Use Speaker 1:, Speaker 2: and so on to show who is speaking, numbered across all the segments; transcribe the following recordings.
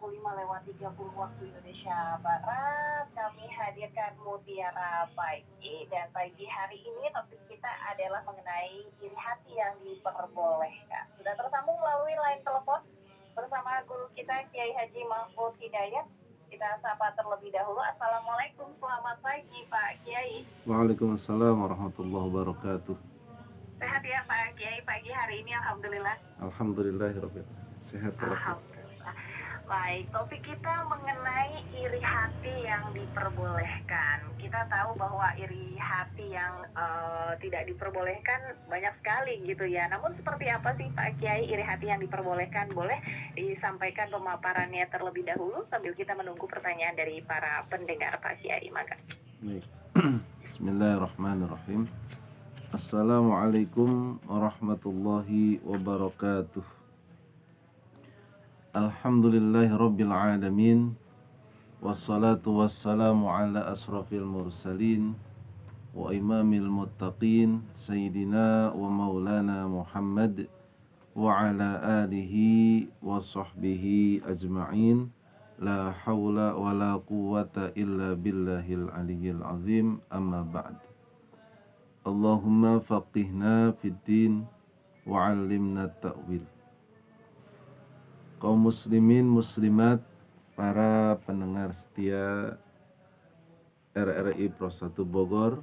Speaker 1: 25:30 waktu Indonesia Barat. Kami hadirkan Mutiara Pagi, dan pagi hari ini topik kita adalah mengenai iri hati yang diperbolehkan. Sudah tersambung melalui line telepon bersama guru kita Kiai Haji Mahfud Hidayat. Kita sapa terlebih dahulu. Assalamualaikum, selamat pagi Pak Kiai.
Speaker 2: Waalaikumsalam warahmatullahi wabarakatuh.
Speaker 1: Sehat ya Pak Kiai pagi hari ini, alhamdulillah.
Speaker 2: Alhamdulillahirabbil sehat walafiat.
Speaker 1: Alhamdulillah. Baik, topik kita mengenai iri hati yang diperbolehkan. Kita tahu bahwa iri hati yang tidak diperbolehkan banyak sekali gitu ya. Namun seperti apa sih Pak Kiai iri hati yang diperbolehkan? Boleh disampaikan pemaparannya terlebih dahulu sambil kita menunggu pertanyaan dari para pendengar Pak Kiai, maka.
Speaker 2: Baik. Bismillahirrahmanirrahim. Assalamualaikum warahmatullahi wabarakatuh. Alhamdulillahirabbil alamin. Wassalatu wassalamu ala asrafil mursalin wa imamil muttaqin sayyidina wa maulana Muhammad wa ala alihi wa sahbihi ajma'in. La hawla wa la quwwata illa billahil aliyyil azim. Amma ba'd. Allahumma faqihna fid din wa 'allimna ta'wil. Kaum muslimin muslimat, para pendengar setia RRI Pro 1 Bogor,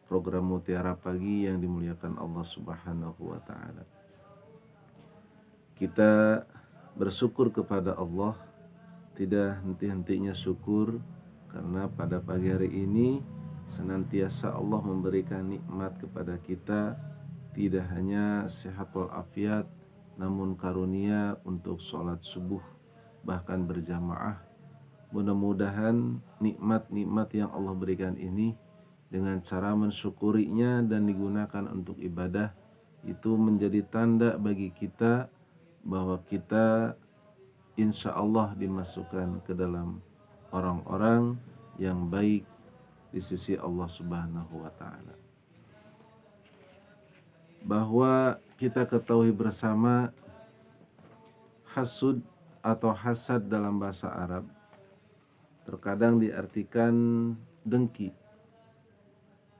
Speaker 2: program Mutiara Pagi yang dimuliakan Allah Subhanahu wa taala. Kita bersyukur kepada Allah, tidak henti-hentinya syukur, karena pada pagi hari ini senantiasa Allah memberikan nikmat kepada kita, tidak hanya sehat walafiat, namun karunia untuk sholat subuh bahkan berjamaah. Mudah-mudahan nikmat-nikmat yang Allah berikan ini dengan cara mensyukurinya dan digunakan untuk ibadah itu menjadi tanda bagi kita bahwa kita insya Allah dimasukkan ke dalam orang-orang yang baik di sisi Allah Subhanahu wa ta'ala. Bahwa kita ketahui bersama, hasud atau hasad dalam bahasa Arab terkadang diartikan dengki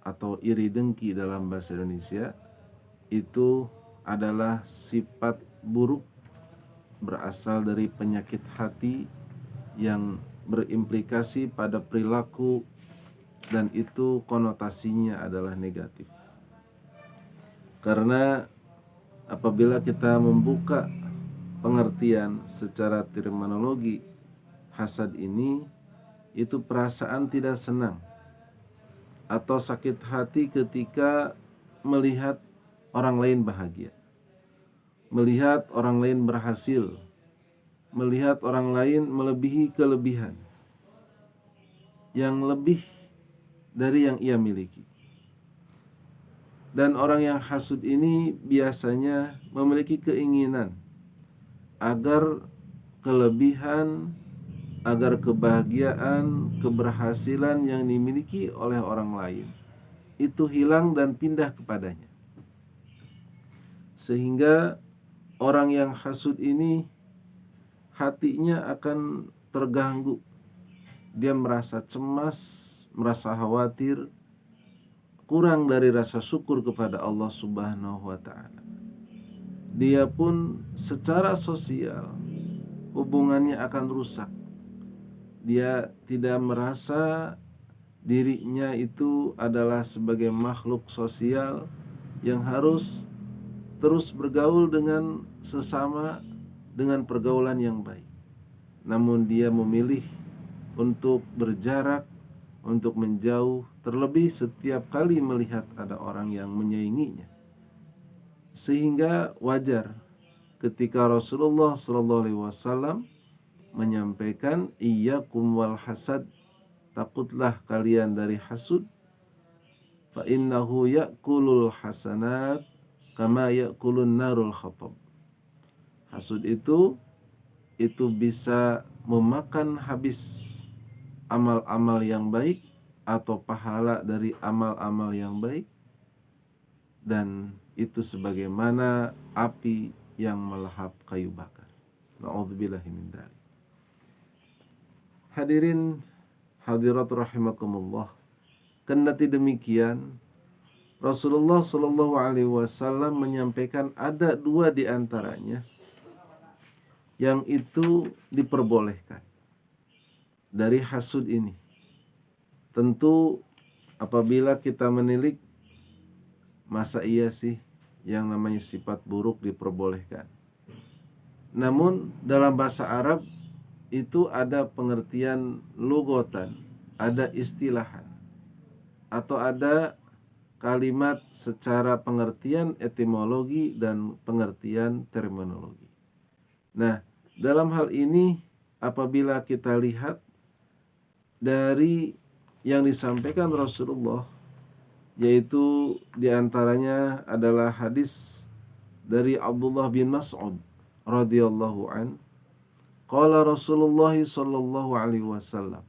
Speaker 2: atau iri dengki dalam bahasa Indonesia. Itu adalah sifat buruk berasal dari penyakit hati yang berimplikasi pada perilaku, dan itu konotasinya adalah negatif. Karena apabila kita membuka pengertian secara terminologi hasad ini, itu perasaan tidak senang atau sakit hati ketika melihat orang lain bahagia, melihat orang lain berhasil, melihat orang lain melebihi kelebihan yang lebih dari yang ia miliki. Dan orang yang hasud ini biasanya memiliki keinginan agar kelebihan, agar kebahagiaan, keberhasilan yang dimiliki oleh orang lain itu hilang dan pindah kepadanya. Sehingga orang yang hasud ini hatinya akan terganggu. Dia merasa cemas, merasa khawatir, kurang dari rasa syukur kepada Allah Subhanahu wa ta'ala. Dia pun secara sosial hubungannya akan rusak. Dia tidak merasa dirinya itu adalah sebagai makhluk sosial yang harus terus bergaul dengan sesama dengan pergaulan yang baik. Namun dia memilih untuk berjarak, untuk menjauh, terlebih setiap kali melihat ada orang yang menyainginya. Sehingga wajar ketika Rasulullah SAW menyampaikan, iyyakum wal hasad, takutlah kalian dari hasud, fa innahu ya'kulul hasanat kama ya'kulun narul khatab. Hasud itu bisa memakan habis amal-amal yang baik atau pahala dari amal-amal yang baik, dan itu sebagaimana api yang melahap kayu bakar. Na'udzubillahi min dzalik. Hadirin hadirat rahimakumullah. Kendati demikian, Rasulullah Shallallahu Alaihi Wasallam menyampaikan ada dua di antaranya yang itu diperbolehkan dari hasud ini. Tentu apabila kita menilik, masa iya sih yang namanya sifat buruk diperbolehkan. Namun dalam bahasa Arab itu ada pengertian lugotan, ada istilahan, atau ada kalimat secara pengertian etimologi dan pengertian terminologi. Nah, dalam hal ini apabila kita lihat dari yang disampaikan Rasulullah, yaitu diantaranya adalah hadis dari Abdullah bin Mas'ud radhiyallahu an, qala Rasulullah sallallahu alaihi wasallam,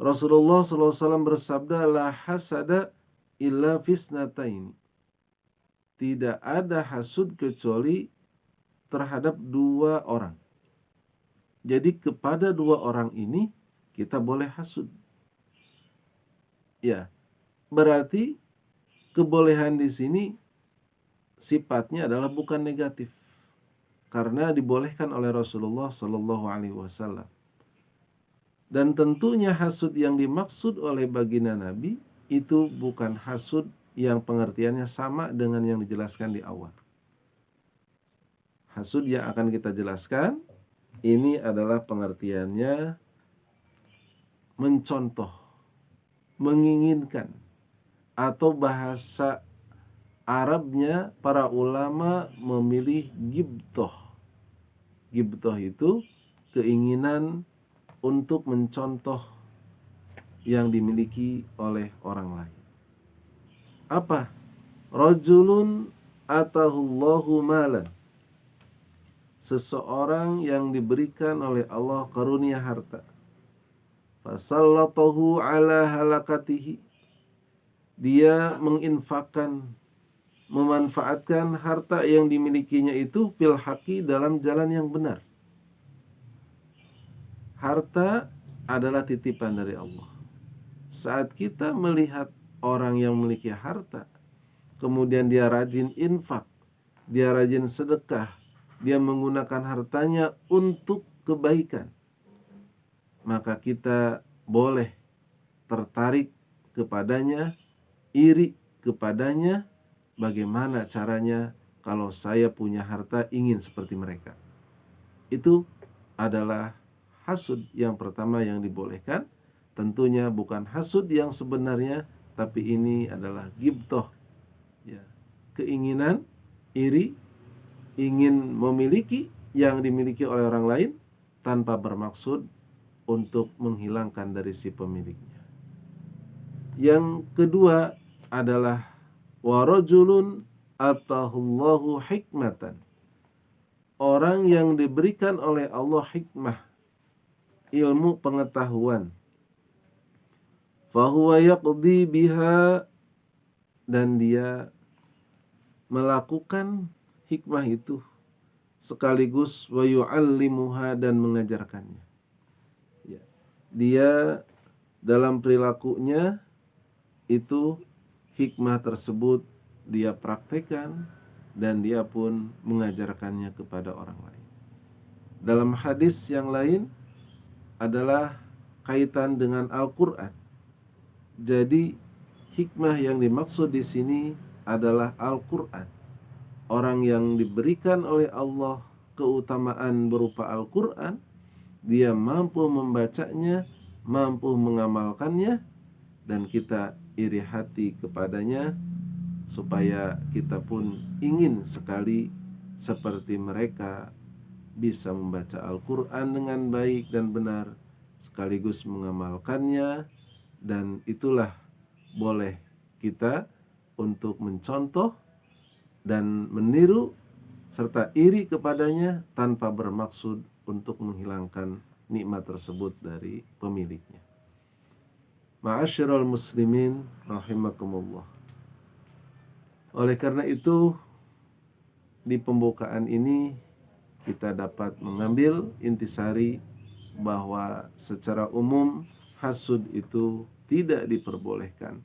Speaker 2: Rasulullah sallallahu alaihi wasallam bersabda, la hasada illa fisnataini. Tidak ada hasud kecuali terhadap dua orang. Jadi kepada dua orang ini kita boleh hasud. Ya, berarti kebolehan di sini sifatnya adalah bukan negatif, karena dibolehkan oleh Rasulullah Sallallahu Alaihi Wasallam. Dan tentunya hasud yang dimaksud oleh baginda Nabi itu bukan hasud yang pengertiannya sama dengan yang dijelaskan di awal. Hasud yang akan kita jelaskan ini adalah pengertiannya mencontoh, menginginkan, atau bahasa Arabnya para ulama memilih gibtoh. Gibtoh itu keinginan untuk mencontoh yang dimiliki oleh orang lain. Apa? Rajulun atahullahu malan. Seseorang yang diberikan oleh Allah karunia harta. Fasallatahu ala halakatihi. Dia menginfakkan, memanfaatkan harta yang dimilikinya itu fil haqi, dalam jalan yang benar. Harta adalah titipan dari Allah. Saat kita melihat orang yang memiliki harta, kemudian dia rajin infak, dia rajin sedekah, dia menggunakan hartanya untuk kebaikan, maka kita boleh tertarik kepadanya, iri kepadanya. Bagaimana caranya kalau saya punya harta ingin seperti mereka? Itu adalah hasud yang pertama yang dibolehkan. Tentunya bukan hasud yang sebenarnya, tapi ini adalah gibtoh, ya, keinginan, iri, ingin memiliki yang dimiliki oleh orang lain tanpa bermaksud untuk menghilangkan dari si pemiliknya. Yang kedua adalah warajulun atahullahu hikmatan. Orang yang diberikan oleh Allah hikmah, ilmu pengetahuan. Fahuwa yaqdi biha, dan dia melakukan hikmah itu sekaligus wa yu'allimuha, dan mengajarkannya. Ya. Dia dalam perilakunya itu hikmah tersebut dia praktekkan dan dia pun mengajarkannya kepada orang lain. Dalam hadis yang lain adalah kaitan dengan Al-Qur'an. Jadi hikmah yang dimaksud di sini adalah Al-Qur'an. Orang yang diberikan oleh Allah keutamaan berupa Al-Qur'an, dia mampu membacanya, mampu mengamalkannya, dan kita iri hati kepadanya supaya kita pun ingin sekali seperti mereka bisa membaca Al-Qur'an dengan baik dan benar sekaligus mengamalkannya. Dan itulah boleh kita untuk mencontoh dan meniru serta iri kepadanya tanpa bermaksud untuk menghilangkan nikmat tersebut dari pemiliknya. Ma'asyiral muslimin rahimakumullah. Oleh karena itu, di pembukaan ini kita dapat mengambil intisari bahwa secara umum hasud itu tidak diperbolehkan,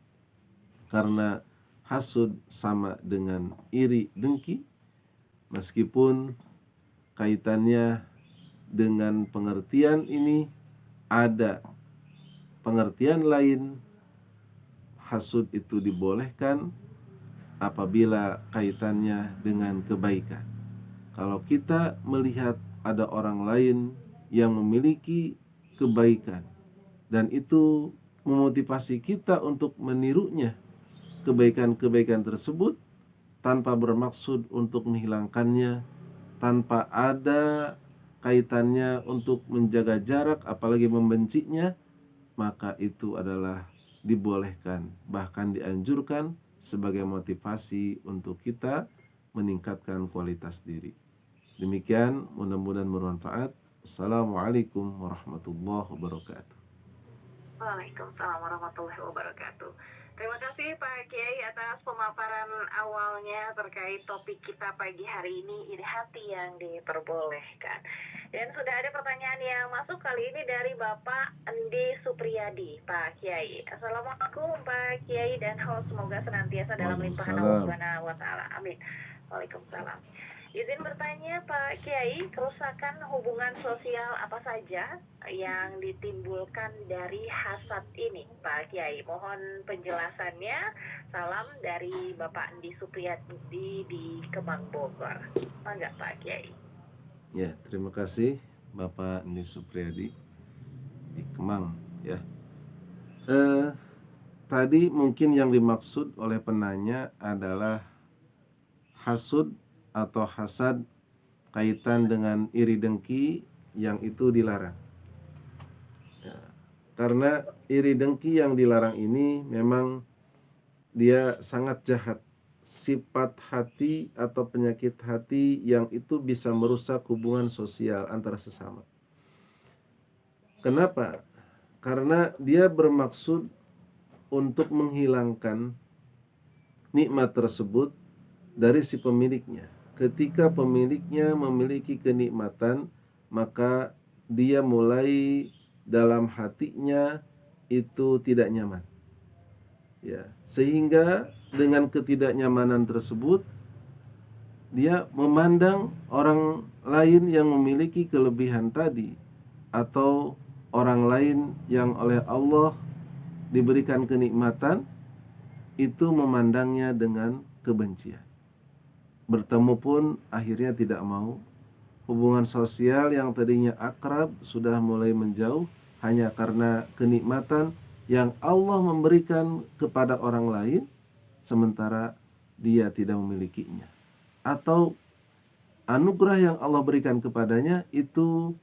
Speaker 2: karena hasud sama dengan iri dengki, meskipun kaitannya dengan pengertian ini ada pengertian lain. Hasud itu dibolehkan apabila kaitannya dengan kebaikan. Kalau kita melihat ada orang lain yang memiliki kebaikan dan itu memotivasi kita untuk menirunya kebaikan-kebaikan tersebut tanpa bermaksud untuk menghilangkannya, tanpa ada kaitannya untuk menjaga jarak apalagi membencinya, maka itu adalah dibolehkan, bahkan dianjurkan sebagai motivasi untuk kita meningkatkan kualitas diri. Demikian, mudah-mudahan bermanfaat. Assalamualaikum warahmatullahi wabarakatuh.
Speaker 1: Waalaikumsalam warahmatullahi wabarakatuh. Terima kasih Pak Kiai atas pemaparan awalnya terkait topik kita pagi hari ini, iri hati yang diperbolehkan. Dan sudah ada pertanyaan yang masuk kali ini dari Bapak Endi Supriyadi, Pak Kiai. Assalamualaikum Pak Kiai dan host, semoga senantiasa dalam limpahan Allah Subhanahu wa taala. Amin. Waalaikumsalam. Izin bertanya Pak Kiai, kerusakan hubungan sosial apa saja yang ditimbulkan dari hasad ini Pak Kiai? Mohon penjelasannya. Salam dari Bapak Endi Supriyadi di Kemang, Bogor. Enggak Pak Kiai?
Speaker 2: Ya, terima kasih Bapak Endi Supriyadi di Kemang ya. Tadi mungkin yang dimaksud oleh penanya adalah hasud atau hasad kaitan dengan iri dengki yang itu dilarang ya, karena iri dengki yang dilarang ini memang dia sangat jahat, sifat hati atau penyakit hati yang itu bisa merusak hubungan sosial antara sesama. Kenapa? Karena dia bermaksud untuk menghilangkan nikmat tersebut dari si pemiliknya. Ketika pemiliknya memiliki kenikmatan, maka dia mulai dalam hatinya itu tidak nyaman. Ya, sehingga dengan ketidaknyamanan tersebut dia memandang orang lain yang memiliki kelebihan tadi atau orang lain yang oleh Allah diberikan kenikmatan, itu memandangnya dengan kebencian. Bertemu pun akhirnya tidak mau. Hubungan sosial yang tadinya akrab sudah mulai menjauh hanya karena kenikmatan yang Allah memberikan kepada orang lain sementara dia tidak memilikinya. Atau anugerah yang Allah berikan kepadanya itu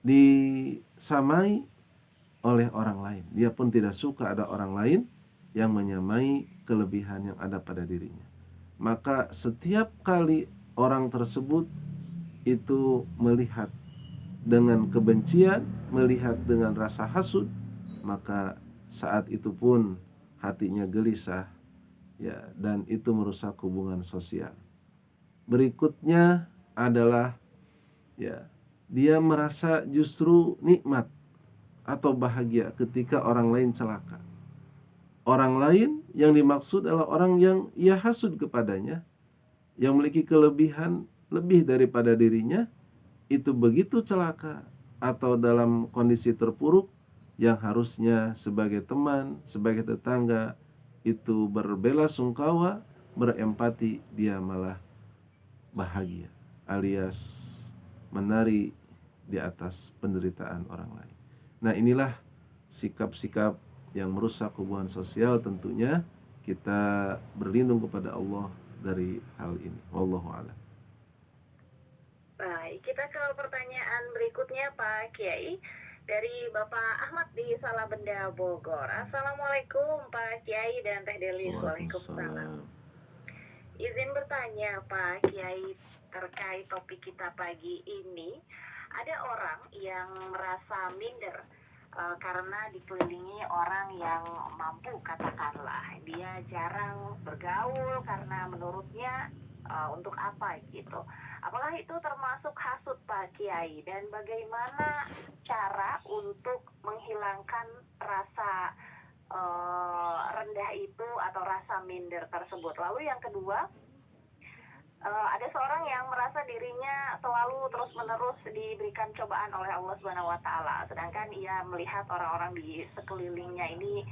Speaker 2: disamai oleh orang lain. Dia pun tidak suka ada orang lain yang menyamai kelebihan yang ada pada dirinya. Maka setiap kali orang tersebut itu melihat dengan kebencian, melihat dengan rasa hasud, maka saat itu pun hatinya gelisah ya, dan itu merusak hubungan sosial. Berikutnya adalah ya, dia merasa justru nikmat atau bahagia ketika orang lain celaka. Orang lain yang dimaksud adalah orang yang ia hasud kepadanya, yang memiliki kelebihan lebih daripada dirinya, itu begitu celaka atau dalam kondisi terpuruk yang harusnya sebagai teman, sebagai tetangga itu berbela sungkawa, berempati, dia malah bahagia alias menari di atas penderitaan orang lain. Nah, inilah sikap-sikap yang merusak hubungan sosial. Tentunya kita berlindung kepada Allah dari hal ini. Wallahu a'lam.
Speaker 1: Baik, kita ke pertanyaan berikutnya Pak Kiai dari Bapak Ahmad di Salabenda, Bogor. Assalamualaikum Pak Kiai dan Teh Delis. Waalaikumsalam. Izin bertanya Pak Kiai terkait topik kita pagi ini. Ada orang yang merasa minder karena dikelilingi orang yang mampu, katakanlah dia jarang bergaul karena menurutnya untuk apa gitu. Apakah itu termasuk hasut Pak Kiai, dan bagaimana cara untuk menghilangkan rasa rendah itu atau rasa minder tersebut. Lalu yang kedua, ada seorang yang merasa dirinya selalu terus-menerus diberikan cobaan oleh Allah Subhanahu wa taala, sedangkan ia melihat orang-orang di sekelilingnya ini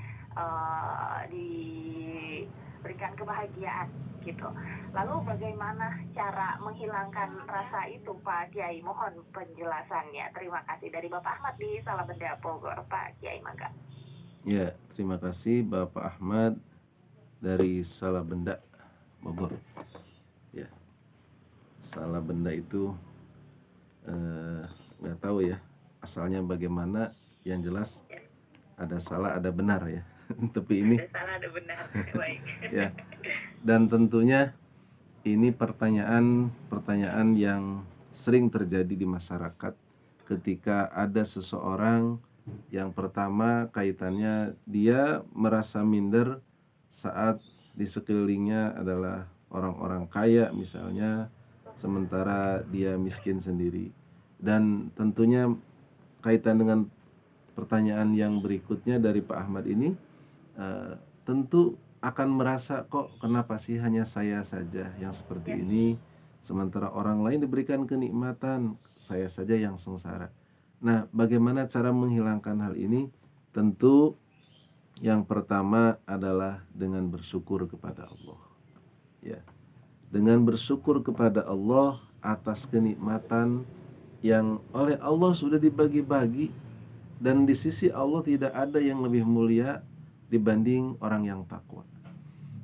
Speaker 1: diberikan kebahagiaan gitu. Lalu bagaimana cara menghilangkan rasa itu Pak Kiai? Mohon penjelasannya. Terima kasih. Dari Bapak Ahmad di Salabenda Bogor, Pak Kiai, mangga.
Speaker 2: Ya, terima kasih Bapak Ahmad dari Salabenda Bogor. Ya, Salabenda itu nggak tahu ya asalnya bagaimana. Yang jelas ada salah ada benar ya. Tapi ini
Speaker 1: Ada salah ada benar. Baik.
Speaker 2: ya, dan tentunya ini pertanyaan yang sering terjadi di masyarakat ketika ada seseorang yang pertama kaitannya dia merasa minder saat di sekelilingnya adalah orang-orang kaya misalnya, sementara dia miskin sendiri. Dan tentunya kaitan dengan pertanyaan yang berikutnya dari Pak Ahmad ini, tentu akan merasa kok kenapa sih hanya saya saja yang seperti ini, sementara orang lain diberikan kenikmatan, saya saja yang sengsara. Nah, bagaimana cara menghilangkan hal ini? Tentu yang pertama adalah dengan bersyukur kepada Allah. Ya. Dengan bersyukur kepada Allah atas kenikmatan yang oleh Allah sudah dibagi-bagi, dan di sisi Allah tidak ada yang lebih mulia dibanding orang yang takwa.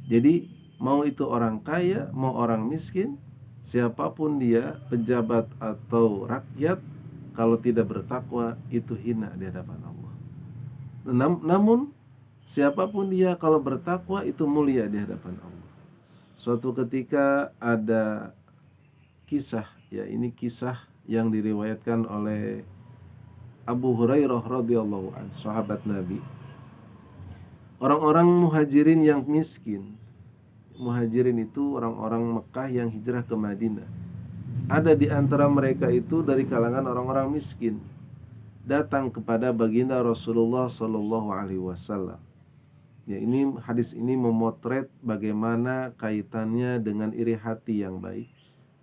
Speaker 2: Jadi mau itu orang kaya, mau orang miskin, siapapun dia, pejabat atau rakyat, kalau tidak bertakwa itu hina di hadapan Allah. Namun siapapun dia kalau bertakwa itu mulia di hadapan Allah. Suatu ketika ada kisah, ya ini kisah yang diriwayatkan oleh Abu Hurairah radhiyallahu anhu, sahabat Nabi. Orang-orang muhajirin yang miskin. Muhajirin itu orang-orang Mekah yang hijrah ke Madinah. Ada di antara mereka itu dari kalangan orang-orang miskin, datang kepada baginda Rasulullah Shallallahu Alaihi Wasallam. Ya, ini hadis ini memotret bagaimana kaitannya dengan iri hati yang baik,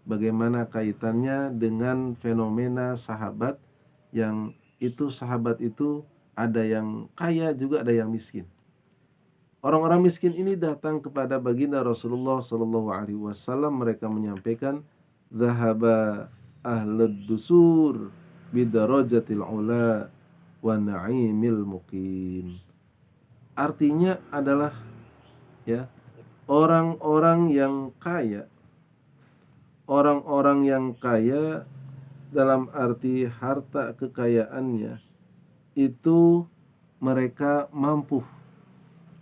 Speaker 2: bagaimana kaitannya dengan fenomena sahabat yang itu sahabat itu ada yang kaya juga ada yang miskin. Orang-orang miskin ini datang kepada baginda Rasulullah Shallallahu Alaihi Wasallam. Mereka menyampaikan, "Dhahaba ahlud dusur bidarajatil ula wa na'imil muqim." Artinya adalah ya, orang-orang yang kaya dalam arti harta kekayaannya itu mereka mampu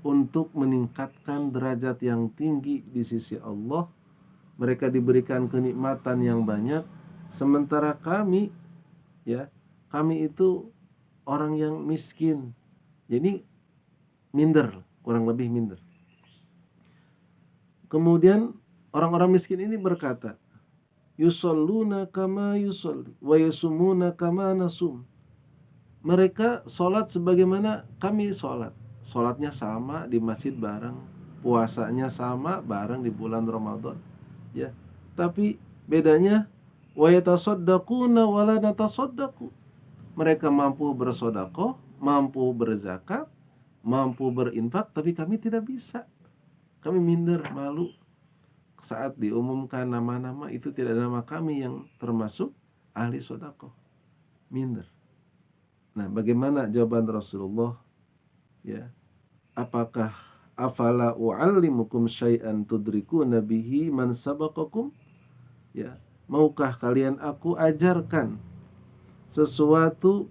Speaker 2: untuk meningkatkan derajat yang tinggi di sisi Allah. Mereka diberikan kenikmatan yang banyak, sementara kami itu orang yang miskin. Jadi minder, kurang lebih minder. Kemudian orang-orang miskin ini berkata, yusalluna kama yusalli wa yasumuna kama nasum. Mereka sholat sebagaimana kami sholat. Sholatnya sama di masjid bareng, puasanya sama bareng di bulan Ramadan. Ya, tapi bedanya wa yatasaddaquna wa la natasaddaqu. Mereka mampu bersedekah, mampu berzakat, mampu berinfak, tapi kami tidak bisa. Kami minder, malu. Saat diumumkan nama-nama itu tidak ada nama kami yang termasuk ahli sedekah. Minder. Nah, bagaimana jawaban Rasulullah? Ya, apakah afala u'allimukum syai'an tudrikuna bihi man sabaqakum? Ya, maukah kalian aku ajarkan sesuatu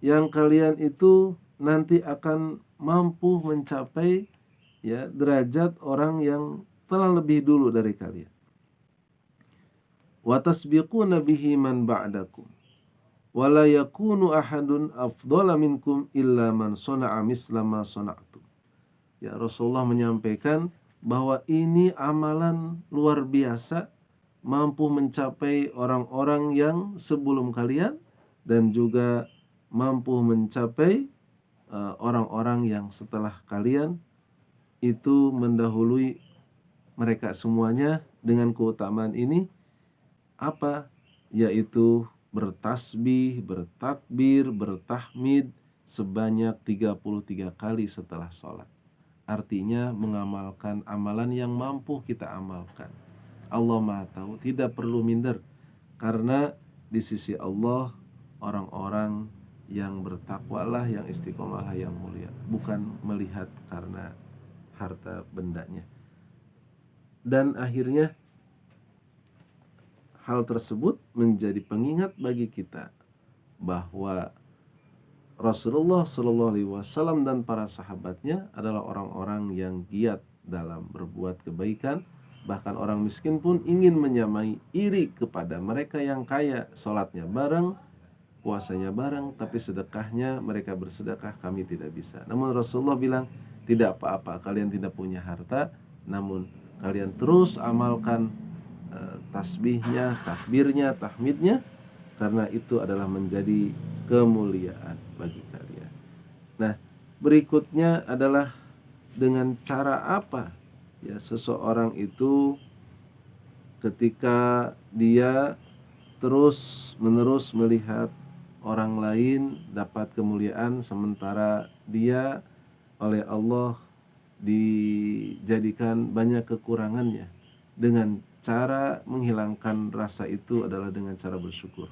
Speaker 2: yang kalian itu nanti akan mampu mencapai ya derajat orang yang telah lebih dulu dari kalian. Wa tasbiquna bihi man ba'dakum. Wala yakunu ahadun afdhala minkum illa man sana'a misla ma sana'tum. Ya, Rasulullah menyampaikan bahwa ini amalan luar biasa mampu mencapai orang-orang yang sebelum kalian, dan juga mampu mencapai orang-orang yang setelah kalian, itu mendahului mereka semuanya dengan keutamaan ini apa? Yaitu bertasbih, bertakbir, bertahmid sebanyak 33 kali setelah sholat. Artinya mengamalkan amalan yang mampu kita amalkan. Allah Maha Tahu, tidak perlu minder, karena di sisi Allah orang-orang yang bertakwalah, yang istiqomahlah yang mulia, bukan melihat karena harta bendanya. Dan akhirnya hal tersebut menjadi pengingat bagi kita bahwa Rasulullah Shallallahu Alaihi Wasallam dan para sahabatnya adalah orang-orang yang giat dalam berbuat kebaikan. Bahkan orang miskin pun ingin menyamai, iri kepada mereka yang kaya, sholatnya bareng, puasanya bareng, tapi sedekahnya mereka bersedekah, kami tidak bisa. Namun Rasulullah bilang, tidak apa-apa kalian tidak punya harta, namun kalian terus amalkan tasbihnya, takbirnya, tahmidnya, karena itu adalah menjadi kemuliaan bagi kalian. Nah, berikutnya adalah dengan cara apa ya seseorang itu ketika dia terus-menerus melihat orang lain dapat kemuliaan sementara dia oleh Allah dijadikan banyak kekurangannya. Dengan cara menghilangkan rasa itu adalah dengan cara bersyukur.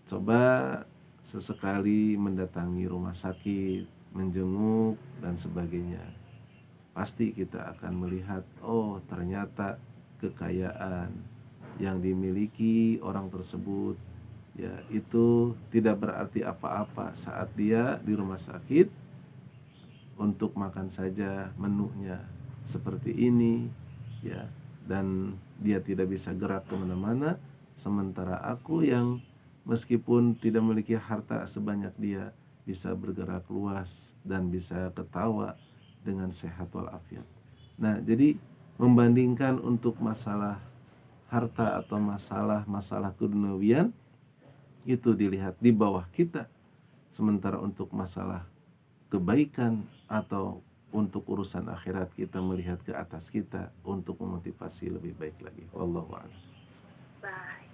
Speaker 2: Coba sesekali mendatangi rumah sakit, menjenguk dan sebagainya. Pasti kita akan melihat, oh ternyata kekayaan yang dimiliki orang tersebut ya itu tidak berarti apa-apa saat dia di rumah sakit. Untuk makan saja menunya seperti ini ya, dan dia tidak bisa gerak kemana-mana, sementara aku yang meskipun tidak memiliki harta sebanyak dia bisa bergerak luas dan bisa ketawa dengan sehat walafiat. Nah, jadi membandingkan untuk masalah harta atau masalah keduniawian itu dilihat di bawah kita, sementara untuk masalah kebaikan atau untuk urusan akhirat kita melihat ke atas kita untuk memotivasi lebih baik lagi. Wallahu a'lam.
Speaker 1: Baik.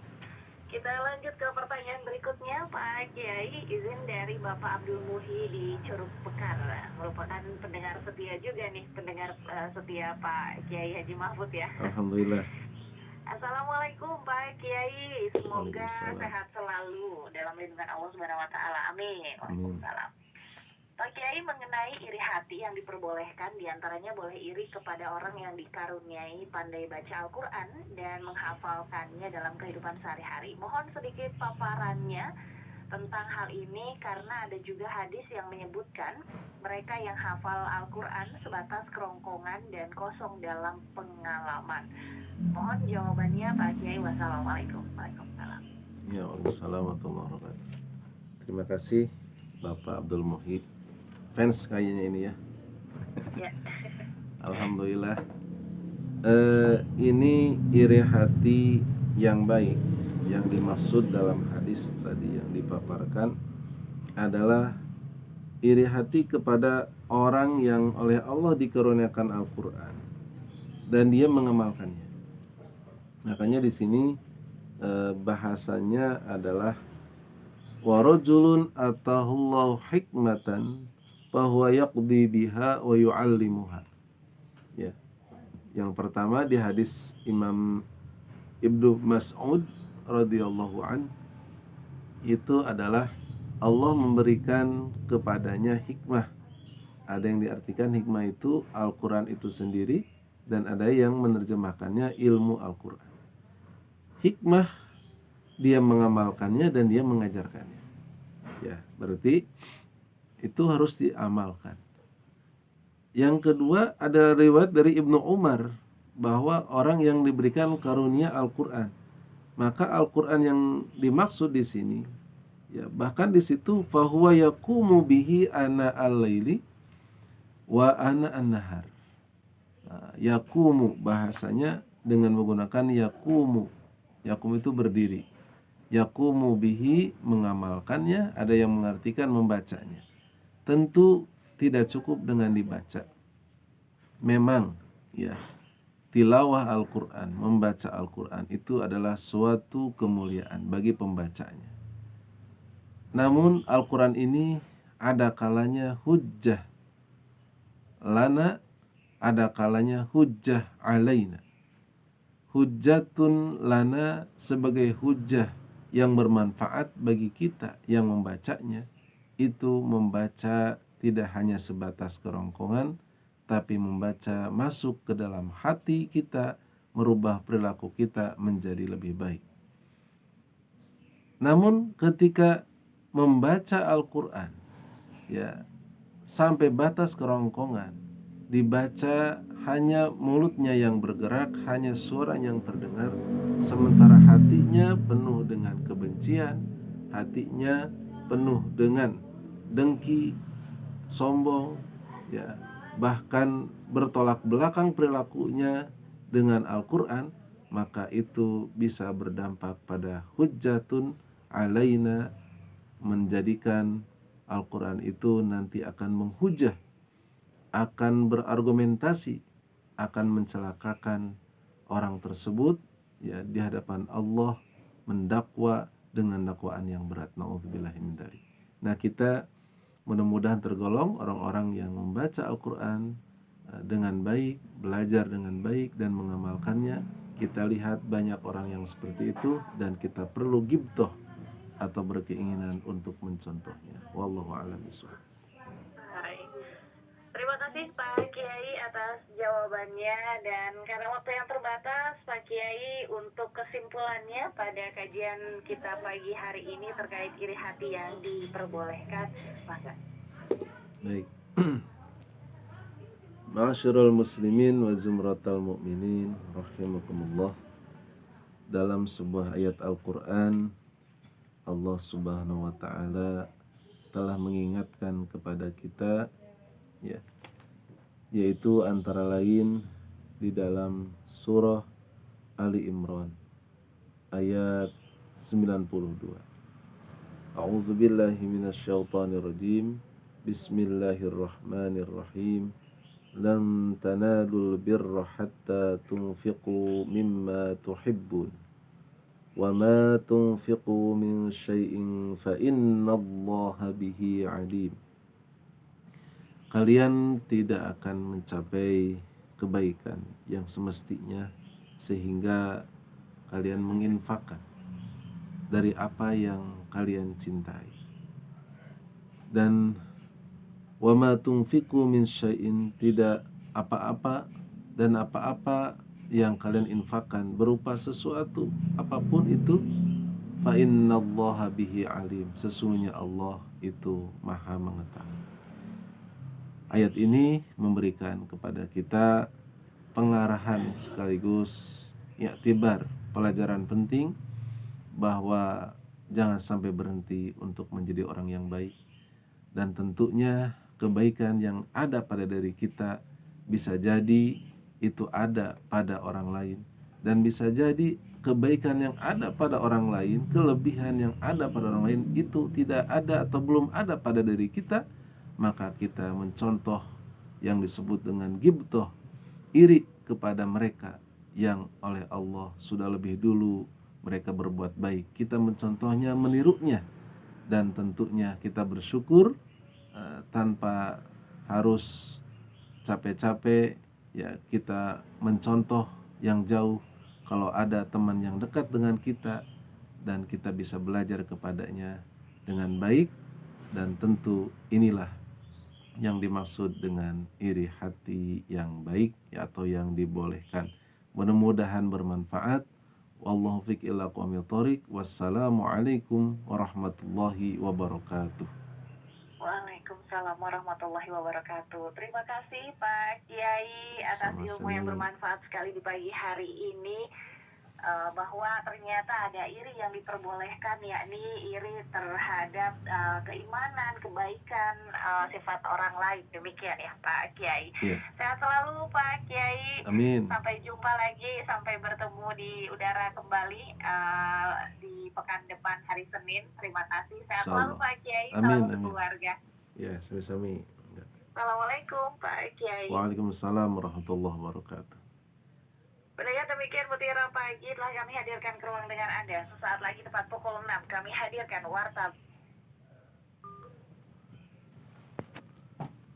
Speaker 1: Kita lanjut ke pertanyaan berikutnya, Pak Kiai. Izin dari Bapak Abdul Muhi di Curug Pekar, merupakan pendengar setia juga nih, pendengar setia Pak Kiai Haji Mahfud ya.
Speaker 2: Alhamdulillah.
Speaker 1: Assalamualaikum Pak Kiai, semoga
Speaker 2: Waalaikumsalam.
Speaker 1: sehat selalu dalam lindungan Allah Subhanahu Wa Taala. Amin. Waalaikumsalam. Pak Kiai, mengenai iri hati yang diperbolehkan, diantaranya boleh iri kepada orang yang dikaruniai pandai baca Al-Quran dan menghafalkannya dalam kehidupan sehari-hari. Mohon sedikit paparannya tentang hal ini, karena ada juga hadis yang menyebutkan mereka yang hafal Al-Quran sebatas kerongkongan dan kosong dalam pengalaman. Mohon jawabannya Pak Kiai. Wassalamualaikum. Waalaikumsalam.
Speaker 2: Ya, waalaikumsalam warahmatullahi wabarakatuh. Terima kasih Bapak Abdul Muhid, fans kayaknya ini ya.
Speaker 1: Ya.
Speaker 2: Alhamdulillah. Ini iri hati yang baik yang dimaksud dalam hadis tadi yang dipaparkan adalah iri hati kepada orang yang oleh Allah dikaruniakan Al-Quran dan dia mengamalkannya. Makanya di sini bahasanya adalah warajulun atahullahu hikmatan fahuwa yaqdi biha wa yu'allimuha. Ya. Yang pertama di hadis Imam Ibnu Mas'ud radhiyallahu an, itu adalah Allah memberikan kepadanya hikmah. Ada yang diartikan hikmah itu Al-Quran itu sendiri, dan ada yang menerjemahkannya ilmu Al-Quran. Hikmah dia mengamalkannya dan dia mengajarkannya. Ya, berarti itu harus diamalkan. Yang kedua ada riwayat dari Ibnu Umar bahwa orang yang diberikan karunia Al-Quran, maka Al-Quran yang dimaksud di sini ya, bahkan di situ fahuwa yaqumu bihi ana al-laili wa ana an-nahar. Yaqumu bahasanya dengan menggunakan yaqumu, Yakum itu berdiri. Yakumu bihi mengamalkannya, ada yang mengartikan membacanya. Tentu tidak cukup dengan dibaca. Memang ya, tilawah Al-Qur'an, membaca Al-Qur'an itu adalah suatu kemuliaan bagi pembacanya. Namun Al-Qur'an ini ada kalanya hujjah lana, ada kalanya hujjah alaina. Hujjatun lana sebagai hujjah yang bermanfaat bagi kita yang membacanya. Itu membaca tidak hanya sebatas kerongkongan, tapi membaca masuk ke dalam hati kita, merubah perilaku kita menjadi lebih baik. Namun ketika membaca Al-Quran, ya, sampai batas kerongkongan, dibaca hanya mulutnya yang bergerak, hanya suara yang terdengar, sementara hatinya penuh dengan kebencian, hatinya penuh dengan dengki, sombong, ya, bahkan bertolak belakang perilakunya dengan Al-Quran, maka itu bisa berdampak pada hujjatun alaina, menjadikan Al-Quran itu nanti akan menghujah, akan berargumentasi, akan mencelakakan orang tersebut, ya, di hadapan Allah, mendakwa dengan dakwaan yang berat. Nauzubillahi min dzalik. Nah, kita mudah-mudahan tergolong orang-orang yang membaca Al-Quran dengan baik, belajar dengan baik dan mengamalkannya. Kita lihat banyak orang yang seperti itu dan kita perlu ghibthah atau berkeinginan untuk mencontohnya. Wallahu a'lam bishawab.
Speaker 1: Baik. Terima kasih Pak Kiai atas jawabannya, dan karena waktu yang terbatas, Pak Kiai, untuk kesimpulannya pada kajian kita pagi hari ini terkait iri hati yang diperbolehkan, maka.
Speaker 2: Baik. Ma'asyiral muslimin wa zumratal mu'minin rahimakumullah. Dalam sebuah ayat Al-Qur'an, Allah Subhanahu wa taala telah mengingatkan kepada kita, ya, yaitu antara lain di dalam surah Ali Imran ayat 92. A'udzu billahi minasyaitonir rajim. Bismillahirrahmanirrahim. Lan tanalul birra hatta tunfiqu mimma tuhibbun. Wa ma tunfiqu min syai'in fa innallaha bihi alim. Kalian tidak akan mencapai kebaikan yang semestinya sehingga kalian menginfakkan dari apa yang kalian cintai. Dan wa ma tunfiqu min syai'in, tidak apa-apa dan apa-apa yang kalian infakkan berupa sesuatu apapun itu, fa innallaha bihi alim, sesungguhnya Allah itu maha mengetahui. Ayat ini memberikan kepada kita pengarahan sekaligus iktibar, pelajaran penting bahwa jangan sampai berhenti untuk menjadi orang yang baik. Dan tentunya kebaikan yang ada pada diri kita bisa jadi itu ada pada orang lain, dan bisa jadi kebaikan yang ada pada orang lain, kelebihan yang ada pada orang lain itu tidak ada atau belum ada pada diri kita. Maka kita mencontoh yang disebut dengan ghibthah, iri kepada mereka yang oleh Allah sudah lebih dulu mereka berbuat baik. Kita mencontohnya, menirunya, dan tentunya kita bersyukur tanpa harus capek-capek, ya, kita mencontoh yang jauh. Kalau ada teman yang dekat dengan kita dan kita bisa belajar kepadanya dengan baik, dan tentu inilah yang dimaksud dengan iri hati yang baik, ya, atau yang dibolehkan. Mudah-mudahan bermanfaat. Wallahu fiq ila qawmil thoriq. Wassalamualaikum warahmatullahi wabarakatuh.
Speaker 1: Waalaikumsalam warahmatullahi wabarakatuh. Terima kasih Pak Kiai atas ilmu yang
Speaker 2: Sama-sama.
Speaker 1: bermanfaat sekali di pagi hari ini. bahwa ternyata ada iri yang diperbolehkan, yakni iri terhadap keimanan, kebaikan, sifat orang lain. Demikian ya Pak Kiai.
Speaker 2: Ya,
Speaker 1: Sehat selalu Pak Kiai.
Speaker 2: amin.
Speaker 1: Sampai jumpa lagi, sampai bertemu di udara kembali di pekan depan hari Senin. Terima kasih. Sehat selalu
Speaker 2: Insyaallah.
Speaker 1: Pak Kiai.
Speaker 2: Amin,
Speaker 1: Salam untuk
Speaker 2: amin.
Speaker 1: keluarga.
Speaker 2: Ya, sami-sami.
Speaker 1: Assalamualaikum Pak Kiai.
Speaker 2: Waalaikumsalam warahmatullahi wabarakatuh.
Speaker 1: Pendengar, demikian Mutiara Pagi telah kami hadirkan ke ruang dengan Anda. Sesaat lagi tepat pukul 6 kami hadirkan Warta